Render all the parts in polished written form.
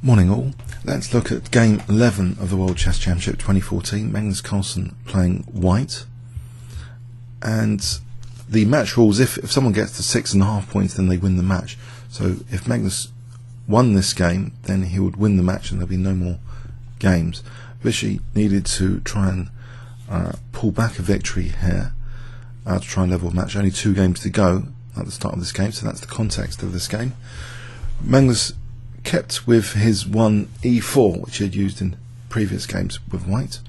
Morning all. Let's look at game 11 of the World Chess Championship 2014. Magnus Carlsen playing white. And the match rules, if someone gets to 6.5 points, then they win the match. So if Magnus won this game, then he would win the match and there'll be no more games. Vishy needed to try and pull back a victory here to try and level the match. Only 2 games to go at the start of this game, so that's the context of this game. Magnus kept with his 1e4, which he had used in previous games with white.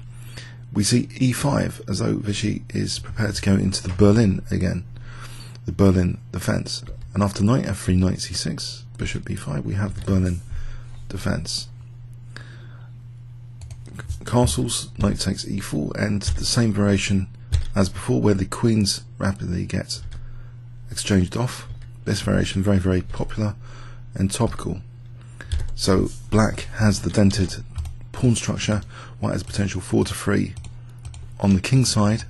We see e5, as though Vishy is prepared to go into the Berlin again, the Berlin defense. And after knight f3, knight c6, bishop b5, we have the Berlin defense. Castles, knight takes e4, and the same variation as before, where the queens rapidly get exchanged off. This variation very, very popular and topical. So black has the dented pawn structure, white has potential 4 to 3 on the king side.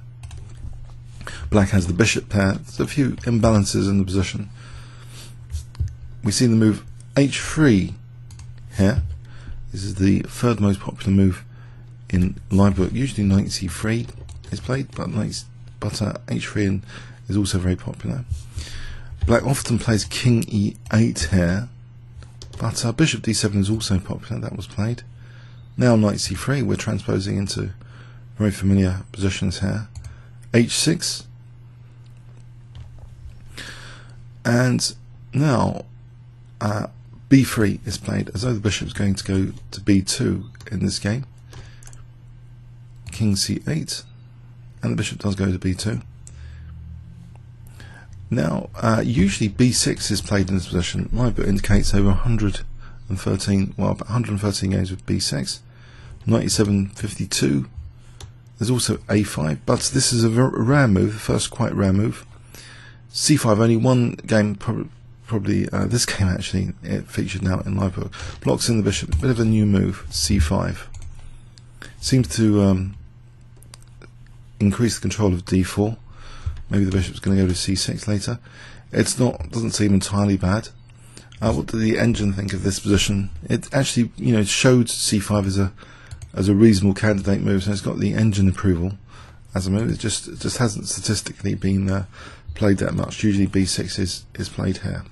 Black has the bishop pair. There's a few imbalances in the position. We see the move h3 here. This is the third most popular move in live book. Usually knight c3 is played, but h3 is also very popular. Black often plays king e8 here, but bishop d7 is also popular. That was played. Now knight c3, we're transposing into very familiar positions here. h6, and now b3 is played, as though the bishop's going to go to b2 in this game. King c8, and the bishop does go to b2. Now, usually b6 is played in this position. My book indicates over 113 games with b6. Knight e7, 52. There's also a5, but this is a very rare move, the first quite rare move. c5, only one game, probably this game actually, it featured now in live book. Blocks in the bishop, a bit of a new move, c5. Seems to increase the control of d4. Maybe the bishop's going to go to c6 later. It's not, doesn't seem entirely bad. What did the engine think of this position? It actually, showed c5 as a reasonable candidate move, so it's got the engine approval as a move. It just hasn't statistically been played that much. Usually b6 is played here.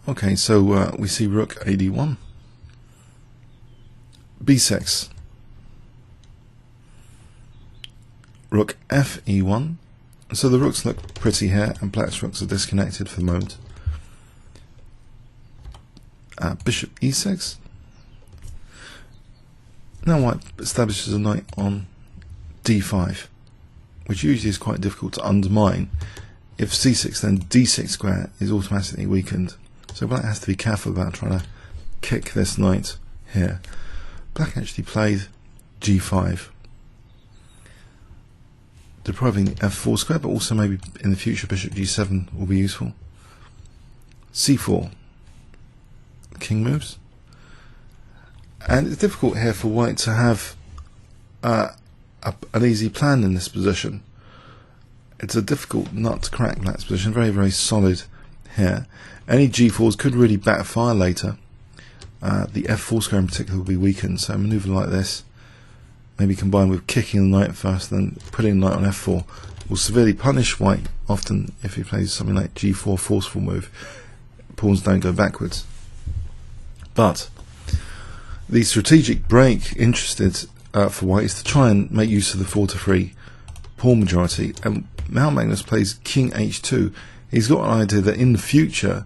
Okay, so we see rook ad1, b6. Rook fe1, so the rooks look pretty here, and black's rooks are disconnected for the moment. Bishop e6. Now white establishes a knight on d5, which usually is quite difficult to undermine. If c6, then d6 square is automatically weakened, so black has to be careful about trying to kick this knight here. Black actually played g5, depriving f4 square, but also maybe in the future bishop g7 will be useful. c4, the king moves, and it's difficult here for white to have an easy plan in this position. It's a difficult nut to crack, black's position, very, very solid here. Any g4s could really backfire later. The f4 square in particular will be weakened, so a manoeuvre like this, maybe combined with kicking the knight first, then putting the knight on f4, will severely punish white. Often, if he plays something like g4 forceful move, pawns don't go backwards. But the strategic break interested for white is to try and make use of the 4 to 3 pawn majority. And now Magnus plays king h2. He's got an idea that in the future,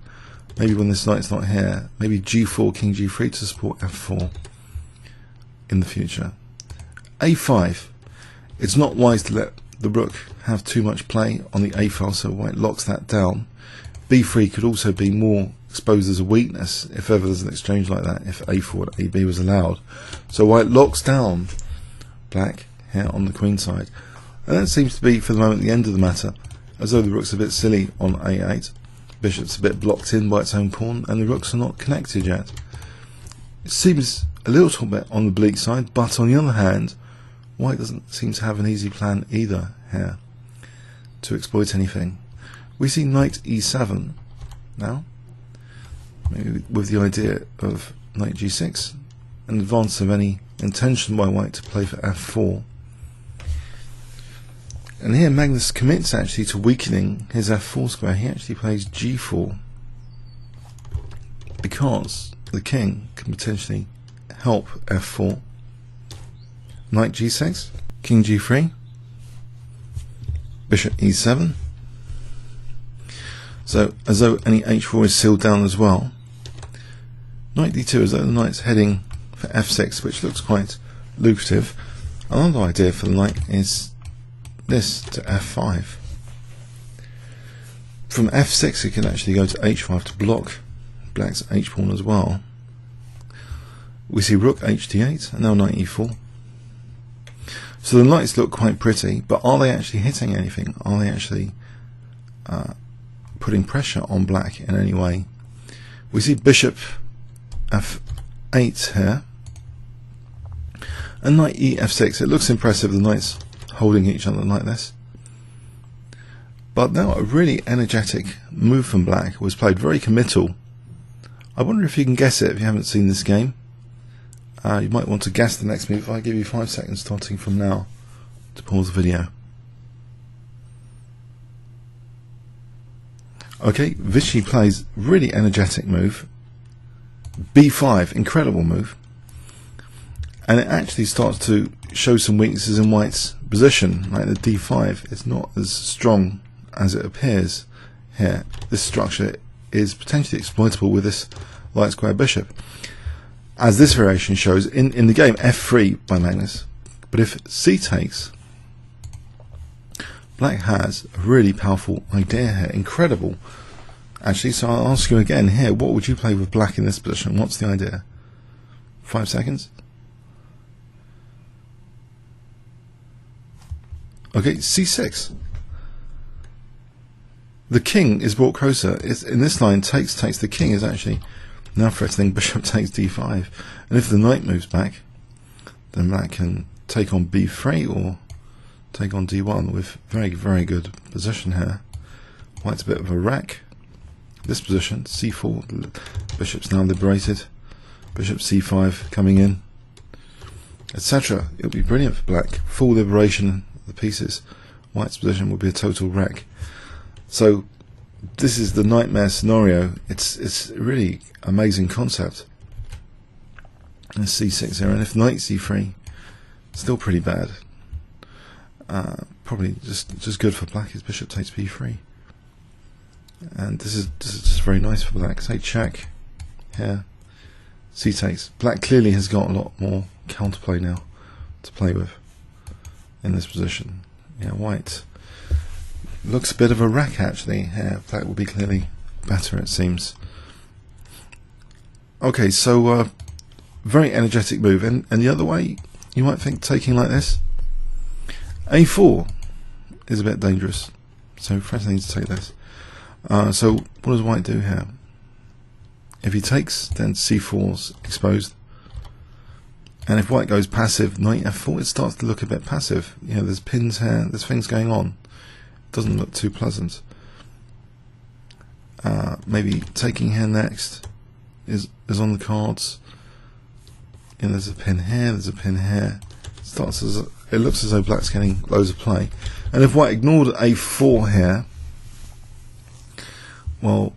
maybe when this knight's not here, maybe g4, king g3 to support f4 in the future. a5. It's not wise to let the rook have too much play on the a file, so white locks that down. b3 could also be more exposed as a weakness if ever there's an exchange like that, if a4 and ab was allowed. So white locks down black here on the queen side. And that seems to be, for the moment, the end of the matter, as though the rook's a bit silly on a8. Bishop's a bit blocked in by its own pawn, and the rooks are not connected yet. It seems a little bit on the bleak side, but on the other hand, white doesn't seem to have an easy plan either here to exploit anything. We see knight e7 now. maybe with the idea of knight g6, in advance of any intention by white to play for f4. And here Magnus commits actually to weakening his f4 square. He actually plays g4 because the king can potentially help f4. Knight g6, king g3, bishop e7. So as though any h4 is sealed down as well. Knight d2, as though the knight's heading for f6, which looks quite lucrative. Another idea for the knight is this, to f5. From f6 it can actually go to h5 to block black's h-pawn as well. We see rook hd8 and now knight e4. So the knights look quite pretty, but are they actually hitting anything? Are they actually putting pressure on black in any way? We see bishop f8 here, and knight ef6. It looks impressive, the knights holding each other like this. But now a really energetic move from black was played, very committal. I wonder if you can guess it if you haven't seen this game. You might want to guess the next move. I give you 5 seconds starting from now to pause the video. Okay, Vishy plays really energetic move. B5, incredible move. And it actually starts to show some weaknesses in white's position, like the d5 is not as strong as it appears here. This structure is potentially exploitable with this light square bishop, as this variation shows in the game f3 by Magnus. But if c takes, black has a really powerful idea here, incredible actually. So I'll ask you again here, what would you play with black in this position? What's the idea? 5 seconds. Okay, c6. The king is brought closer. It's, in this line, takes. The king is actually now threatening bishop takes d5. And if the knight moves back, then black can take on b3 or take on d1 with very, very good position here. White's a bit of a wreck. This position, c4, bishop's now liberated. Bishop c5 coming in, etc. It'll be brilliant for black. Full liberation of the pieces. White's position will be a total wreck. So this is the nightmare scenario. It's a really amazing concept. And c6 here, and if knight c3, still pretty bad. Probably just good for black is bishop takes b3. And this is just very nice for black. Say check here. C takes. Black clearly has got a lot more counterplay now to play with in this position. Yeah, white looks a bit of a wreck actually here. Black will be clearly better, it seems. Okay, so very energetic move, and the other way you might think taking like this. A4 is a bit dangerous, so threatening to take this. So what does white do here? If he takes, then c4's exposed, and if white goes passive, knight f4, it starts to look a bit passive. You know, there's pins here, there's things going on. It doesn't look too pleasant. Maybe taking here next is on the cards. You know, there's a pin here, there's a pin here. It looks as though black's getting loads of play, and if white ignored a4 here, well,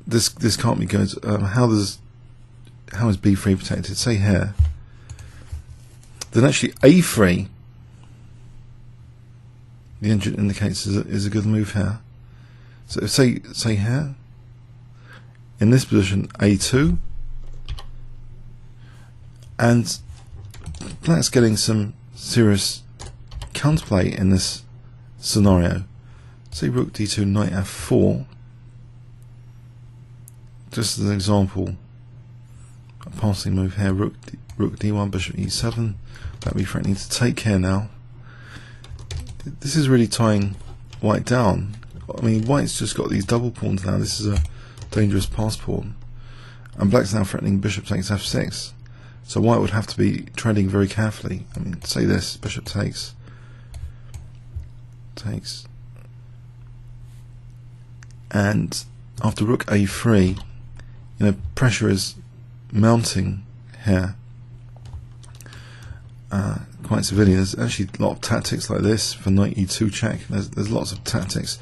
this can't be good. How is b3 protected? Say here. Then actually a3, the engine indicates is a good move here. So say here. In this position, a2, and black's getting some serious counterplay in this scenario. Say rook d2, knight f4. Just as an example, a passing move here, rook d1, bishop e7. That'd be threatening to take here now. This is really tying white down. I mean, white's just got these double pawns now. This is a dangerous pass pawn, and black's now threatening bishop takes f6. So white would have to be treading very carefully. I mean, say this, bishop takes, and after rook a3, pressure is mounting here. Quite severely. There's actually a lot of tactics like this for knight e2 check. There's lots of tactics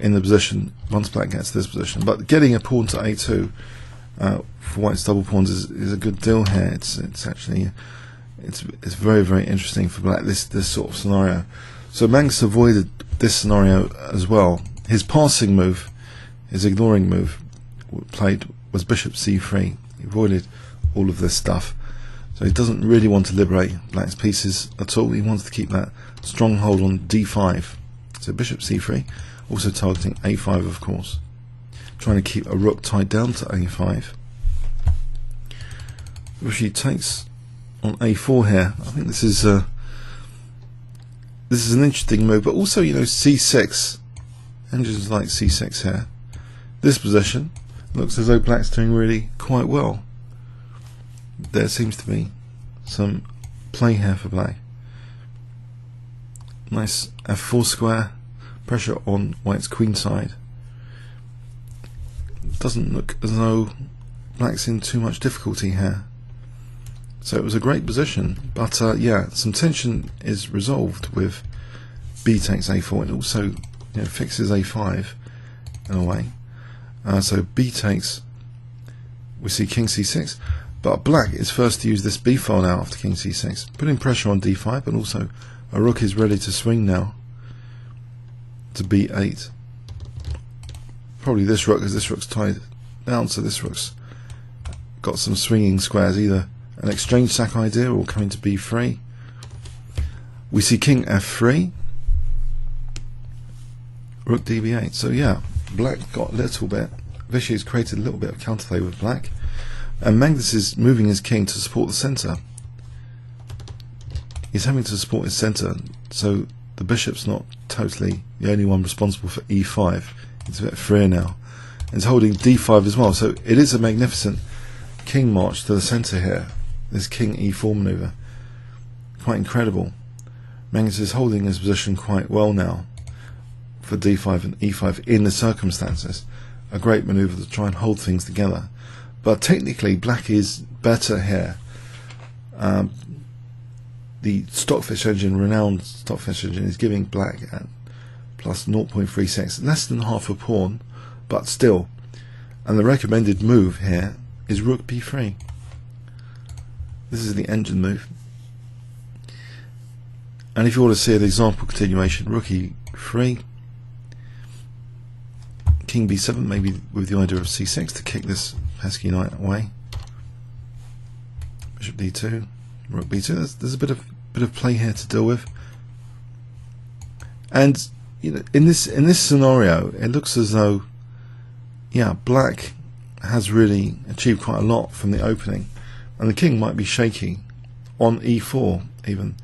in the position once black gets to this position. But getting a pawn to a2 for white's double pawns is a good deal here. It's actually it's very, very interesting for black, this sort of scenario. So Magnus avoided this scenario as well. His passing move, his ignoring move played was bishop c3. He avoided all of this stuff. So he doesn't really want to liberate black's pieces at all. He wants to keep that stronghold on d5. So bishop c3, also targeting a5 of course. Trying to keep a rook tied down to a5. Vishy takes on a4 here. I think this is an interesting move, but also c6. Engines like c6 here. This position looks as though black's doing really quite well. There seems to be some play here for black. Nice f4 square, pressure on white's queen side. Doesn't look as though black's in too much difficulty here. So it was a great position, but yeah, some tension is resolved with b takes a4. It also fixes a5 in a way. So b takes, we see king c6, but black is first to use this b file now after king c6, putting pressure on d5, but also a rook is ready to swing now to b8. Probably this rook, because this rook's tied down, so this rook's got some swinging squares, either an exchange sack idea or coming to b3. We see king f3, rook db8. So yeah, black got a little bit, Vishy has created a little bit of counterplay with black, and Magnus is moving his king to support the centre. He's having to support his centre, so the bishop's not totally the only one responsible for e5. It's a bit freer now. And it's holding d5 as well, so it is a magnificent king march to the centre here. This king e4 manoeuvre. Quite incredible. Magnus is holding his position quite well now for d5 and e5 in the circumstances. A great manoeuvre to try and hold things together. But technically black is better here. The Stockfish engine, renowned Stockfish engine, is giving black at plus 0.36, less than half a pawn, but still. And the recommended move here is rook b3. This is the engine move. And if you want to see an example continuation, rook e3, king b7, maybe with the idea of c6 to kick this pesky knight away. Bishop d2, rook b2. There's a bit of play here to deal with. And in this scenario, it looks as though, yeah, black has really achieved quite a lot from the opening, and the king might be shaky on e4 even.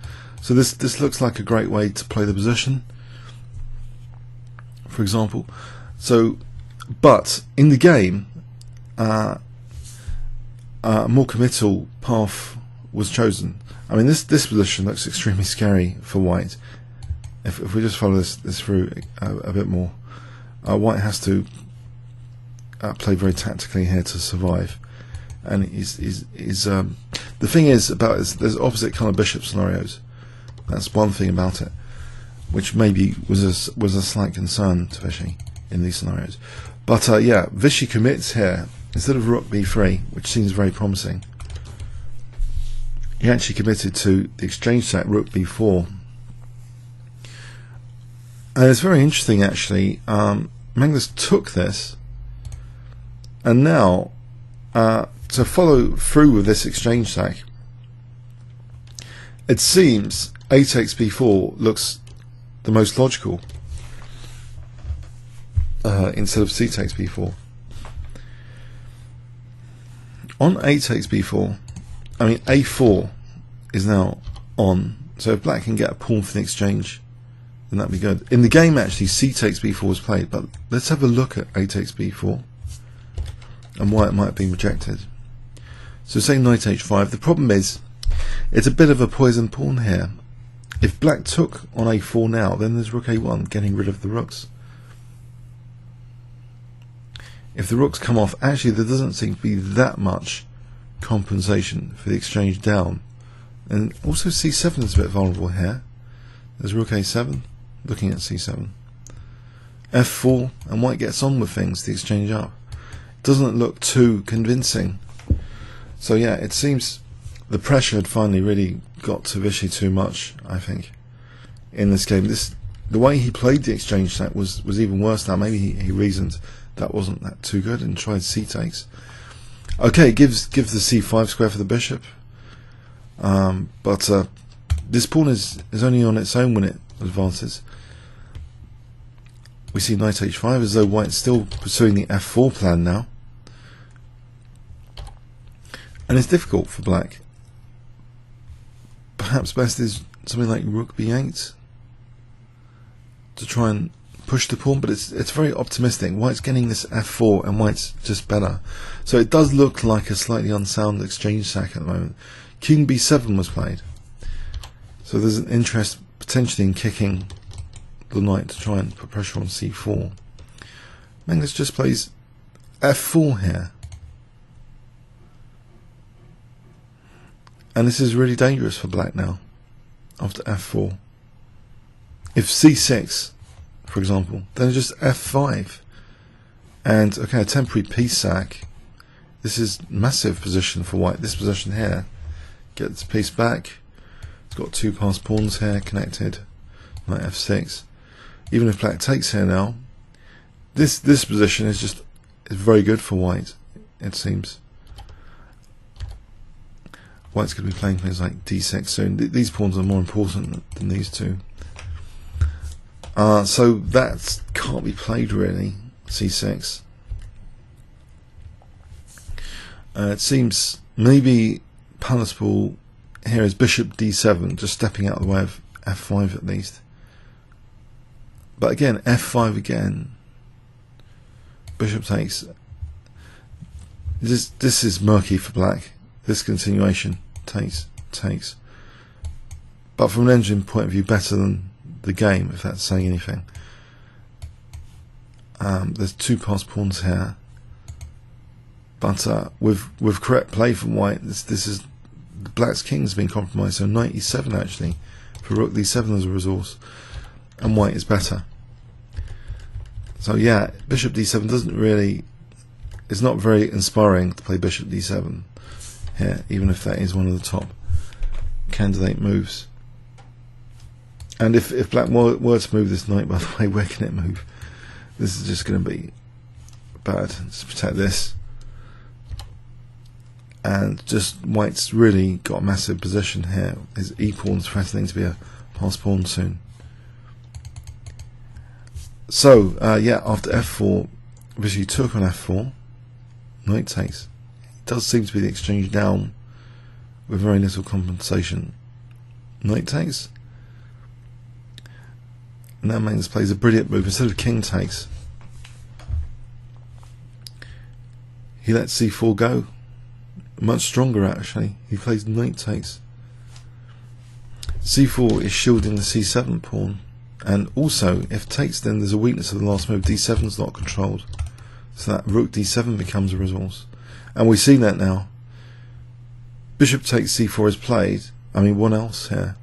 So this looks like a great way to play the position, for example. So, but in the game, a more committal path was chosen. I mean, this position looks extremely scary for white. If we just follow this through a bit more, white has to play very tactically here to survive. And the thing is about it, there's opposite colour bishop scenarios. That's one thing about it, which maybe was a slight concern to Vishy in these scenarios. But yeah, Vishy commits here instead of rook b3, which seems very promising. He actually committed to the exchange sack rook b4. And it's very interesting actually. Magnus took this, and now to follow through with this exchange sack, it seems a takes b4 looks the most logical instead of c takes b4. On a takes b4, I mean a4 is now on, so if black can get a pawn for the exchange, then that'd be good. In the game actually c takes b4 is played, but let's have a look at a takes b4 and why it might have been rejected. So say knight h5. The problem is it's a bit of a poison pawn here. If black took on a4 now, then there's rook a1 getting rid of the rooks. if the rooks come off, actually there doesn't seem to be that much compensation for the exchange down. And also c7 is a bit vulnerable here. There's rook a7, looking at c7. f4, and white gets on with things, the exchange up. Doesn't look too convincing. So yeah, it seems the pressure had finally really got to Vishy too much, I think, in this game. The way he played the exchange set was even worse now. Maybe he reasoned that wasn't that too good and tried c takes. Okay, gives the c5 square for the bishop. But this pawn is only on its own when it advances. We see knight h5 as though white's still pursuing the f4 plan now. And it's difficult for black. Perhaps best is something like rook b8 to try and push the pawn, but it's very optimistic. White's getting this f4 and white's just better. So it does look like a slightly unsound exchange sack at the moment. King b7 was played. So there's an interest potentially in kicking the knight to try and put pressure on c4. Magnus just plays f4 here. And this is really dangerous for black now, after f4. If c6, for example, then just f5. And, okay, a temporary piece sack. This is massive position for white. This position here, get this piece back. It's got two passed pawns here connected. Knight f6. Even if black takes here now, this position is very good for white, it seems. White's going to be playing things like d6 soon. These pawns are more important than these two. So that can't be played really, c6. It seems maybe palatable here is bishop d7, just stepping out of the way of f5 at least. But again, f5 again. Bishop takes. This is murky for black. This continuation takes. But from an engine point of view, better than the game, if that's saying anything. There's two passed pawns here. But with correct play from white, this is black's king's been compromised. So knight e7 actually for rook d7 as a resource, and white is better. So yeah, bishop d7 doesn't really. It's not very inspiring to play bishop d7 here, even if that is one of the top candidate moves. And if black were to move this knight, by the way, where can it move? This is just going to be bad. Just protect this. And just white's really got a massive position here. His e-pawn's threatening to be a passed pawn soon. So, yeah, after f4, Vishy took on f4. Knight takes. It does seem to be the exchange down with very little compensation. Knight takes. And now Magnus plays a brilliant move. Instead of king takes, he lets c4 go. Much stronger actually. He plays knight takes. c4 is shielding the c7 pawn. And also, if takes, then there's a weakness of the last move. d7 is not controlled. So that rook d7 becomes a resource. And we see that now. Bishop takes c4 is played. I mean, what else here?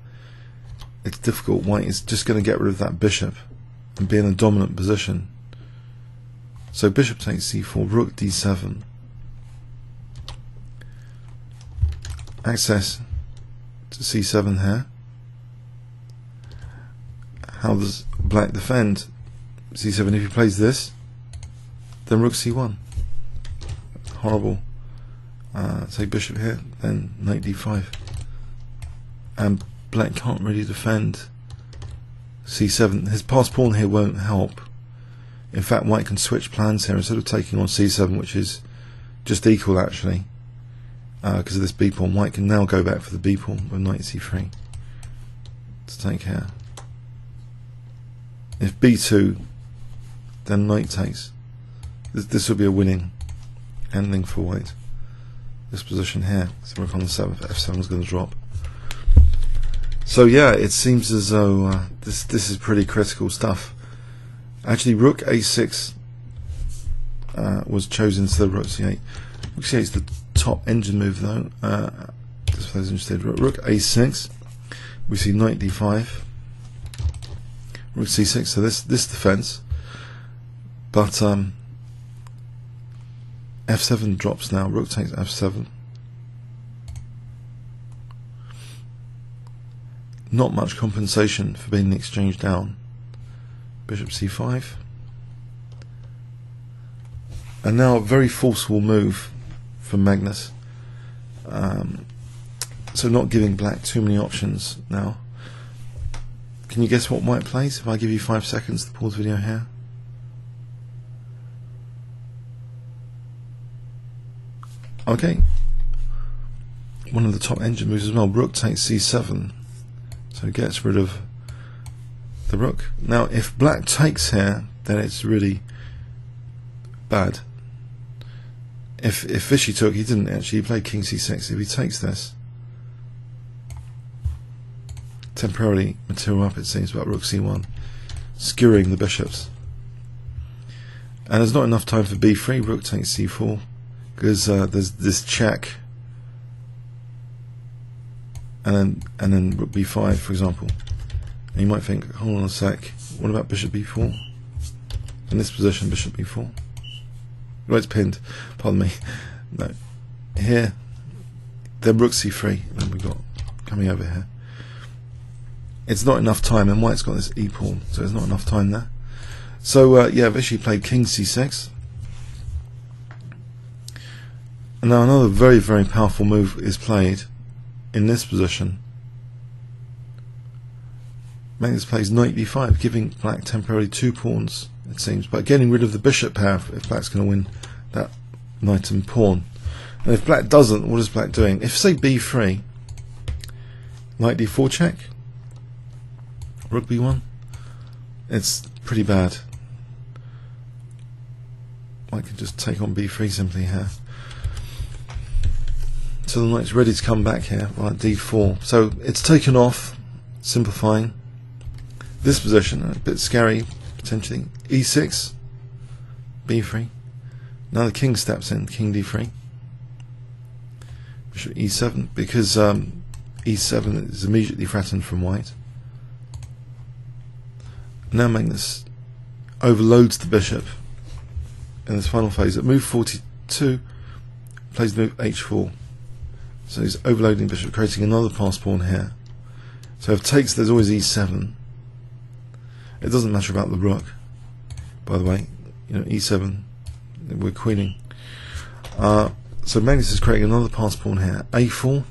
It's difficult. White is just going to get rid of that bishop and be in a dominant position. So bishop takes c4, rook d7. Access to c7 here. How does black defend? c7, if he plays this, then rook c1. Horrible. Say bishop here, then knight d5. And black can't really defend c7. His passed pawn here won't help. In fact, white can switch plans here. Instead of taking on c7, which is just equal actually, because of this b pawn, white can now go back for the b pawn with knight c3 to take here. If b2, then knight takes. This would be a winning ending for white. This position here, so rook on the 7th, f7 is going to drop. So yeah, it seems as though this is pretty critical stuff. Actually, rook a6 was chosen instead of rook c8. Rook c8 is the top engine move though. Just for those interested, rook a6. We see knight d5, rook c6. So this defense, but f7 drops now. Rook takes f7. Not much compensation for being exchanged down. Bishop c5. And now a very forceful move from Magnus. So not giving black too many options now. Can you guess what white plays if I give you 5 seconds to pause the video here? Okay. One of the top engine moves as well. Rook takes c7. So it gets rid of the rook. Now if black takes here, then it's really bad. If Vishy took, he didn't actually, he played king c6. If he takes this, temporarily material up it seems, about rook c1, skewering the bishops. And there's not enough time for b3. Rook takes c4 because there's this check, and then rook b5 for example. And you might think, hold on a sec, what about bishop b4? In this position, bishop b4. Well, it's pinned, pardon me. No, here, then rook c3, and then we've got coming over here. It's not enough time, and white's got this e pawn, so there's not enough time there. So yeah, Vishy played king c6. And now another very, very powerful move is played in this position. Magnus plays knight b5, giving black temporarily 2 pawns, it seems, but getting rid of the bishop pair if black's going to win that knight and pawn. And if black doesn't, what is black doing? If say b3, knight d4 check, rook b1, it's pretty bad. White can just take on b3 simply here. So the knight's ready to come back here, right, d4. So it's taken off, simplifying. This position, a bit scary, potentially. e6, b3. Now the king steps in, king d3. Bishop e7, because e7 is immediately threatened from white. Now Magnus overloads the bishop in this final phase. At move 42, plays move h4. So he's overloading bishop, creating another pass pawn here. So if takes, there's always e7. It doesn't matter about the rook, by the way. You know, e7, we're queening. So Magnus is creating another pass pawn here. a4,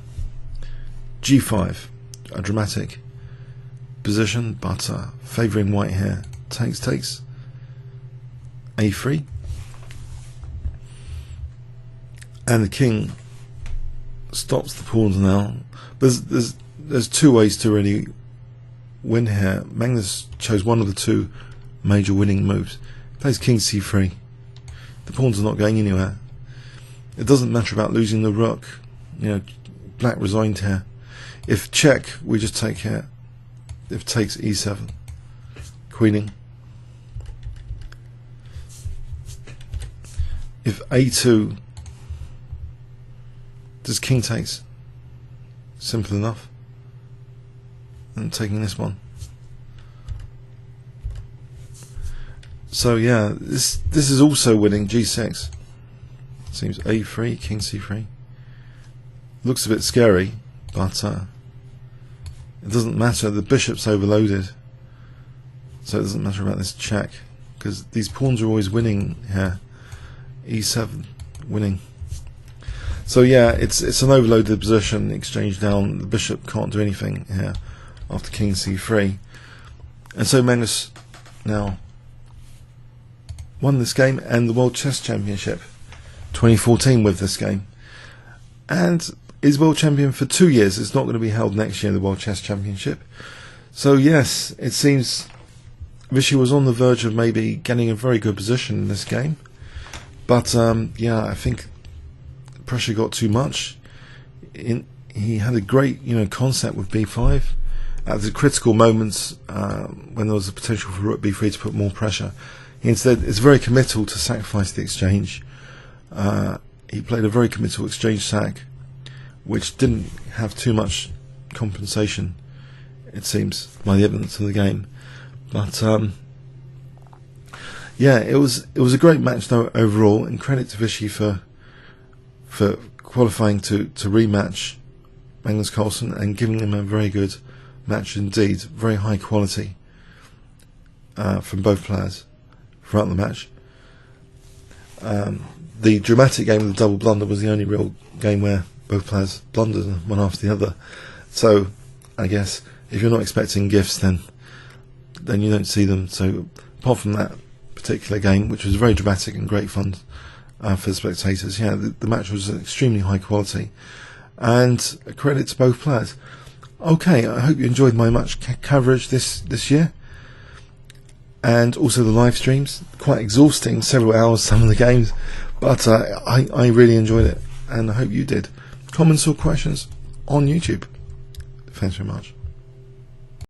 g5, a dramatic position, but favouring white here. Takes, a3, and the king stops the pawns now. There's 2 ways to really win here. Magnus chose one of the 2 major winning moves. He plays king c3. The pawns are not going anywhere. It doesn't matter about losing the rook. You know, black resigned here. If check, we just take here. If takes, e7, queening. If a2, does king takes, simple enough. And taking this one. So yeah, this is also winning. g6. Seems a3, king c3. Looks a bit scary, but it doesn't matter. The bishop's overloaded, so it doesn't matter about this check because these pawns are always winning here. e7 winning. So yeah, it's an overloaded position. Exchange down. The bishop can't do anything here after king c3, and so Magnus now won this game and the World Chess Championship 2014 with this game, and is world champion for 2 years. It's not going to be held next year, the World Chess Championship. So yes, it seems Vishy was on the verge of maybe getting a very good position in this game, but yeah, I think pressure got too much. He had a great concept with b5 at the critical moments when there was a potential for rook b3 to put more pressure. Instead, it's very committal to sacrifice the exchange. He played a very committal exchange sack, which didn't have too much compensation, it seems, by the evidence of the game. But yeah, it was a great match though overall, and credit to Vishy for qualifying to rematch Magnus Carlsen and giving him a very good match indeed, very high quality from both players throughout the match. The dramatic game of the double blunder was the only real game where both players blundered one after the other. So I guess if you're not expecting gifts, then you don't see them. So apart from that particular game, which was very dramatic and great fun for the spectators, yeah, the match was extremely high quality, and a credit to both players. Okay, I hope you enjoyed my match coverage this year, and also the live streams. Quite exhausting, several hours some of the games, but I really enjoyed it, and I hope you did. Comments or questions on YouTube. Thanks very much.